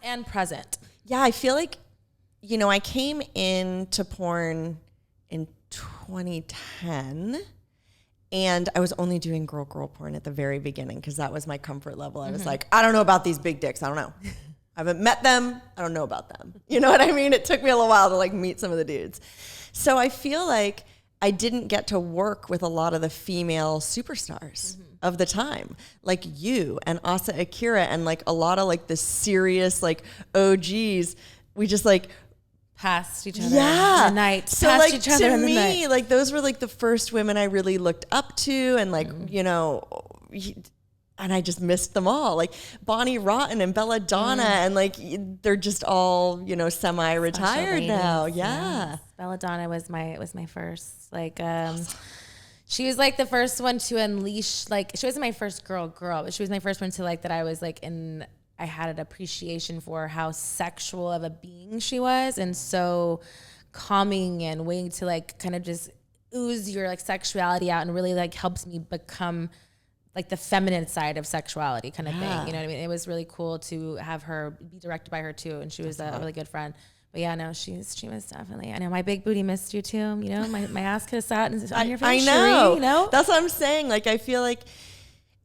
and present. Yeah, I feel like, you know, I came into porn in 2010 and I was only doing girl porn at the very beginning because that was my comfort level. I was like, I don't know about these big dicks. I don't know. I haven't met them. I don't know about them. You know what I mean? It took me a little while to like meet some of the dudes. So I feel like I didn't get to work with a lot of the female superstars of the time, like you and Asa Akira and like a lot of like the serious like OGs. We just like passed each other in the night. So passed like each other to in the me, night. like those were like the first women I really looked up to and like, you know, and I just missed them all. Like Bonnie Rotten and Belladonna and like they're just all, you know, semi-retired now. Yeah. Yes. Belladonna was my first like she was like the first one to unleash, like she wasn't my first girl, but she was my first one to like that I was like I had an appreciation for how sexual of a being she was and so calming and waiting to like kind of just ooze your like sexuality out and really like helps me become like the feminine side of sexuality kind of thing. You know what I mean? It was really cool to have her be directed by her too. And she was a really good friend. But yeah, no, she was definitely, I know my big booty missed you too. You know, my ass could have sat on your face. I know. Cherie, you know? That's what I'm saying. Like, I feel like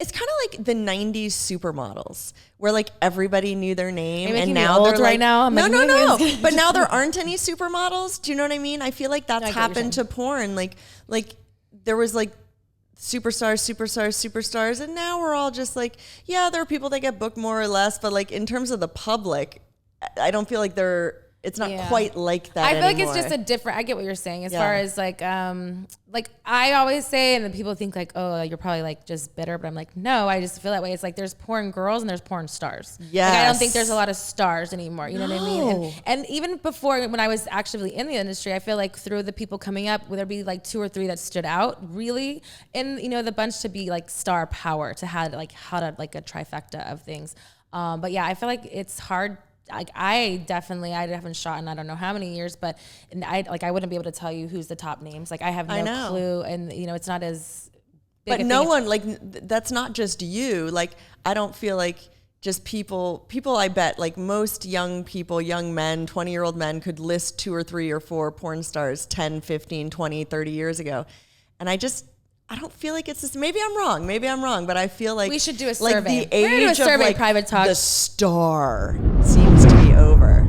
it's kind of like the 90s supermodels where like everybody knew their name and now they're like, right now. No. But now there aren't any supermodels. Do you know what I mean? I feel like that's happened to porn. Like there was like superstars. And now we're all just like, yeah, there are people that get booked more or less. But like in terms of the public, I don't feel like it's not quite like that. I feel anymore. like it's just a different, I get what you're saying as far as like I always say, and then people think like, oh, you're probably like just bitter, but I'm like, no, I just feel that way. It's like there's porn girls and there's porn stars. Yes. Like, I don't think there's a lot of stars anymore. You know what I mean? And even before when I was actively in the industry, I feel like through the people coming up, there'd be like 2 or 3 that stood out really. And you know, the bunch to be like star power to have like a trifecta of things. But yeah, I feel like it's hard. Like I haven't shot in I don't know how many years, but I wouldn't be able to tell you who's the top names. Like I have no clue, and you know it's not as big. But no one like that's not just you. Like I don't feel like just people. I bet like most young people, young men, 20-year-old men could list 2 or 3 or 4 porn stars 10, 15, 20, 30 years ago, and I don't feel like it's this. Maybe I'm wrong, but I feel like we should do a survey. Like the age of like private talk. The star seems to be over.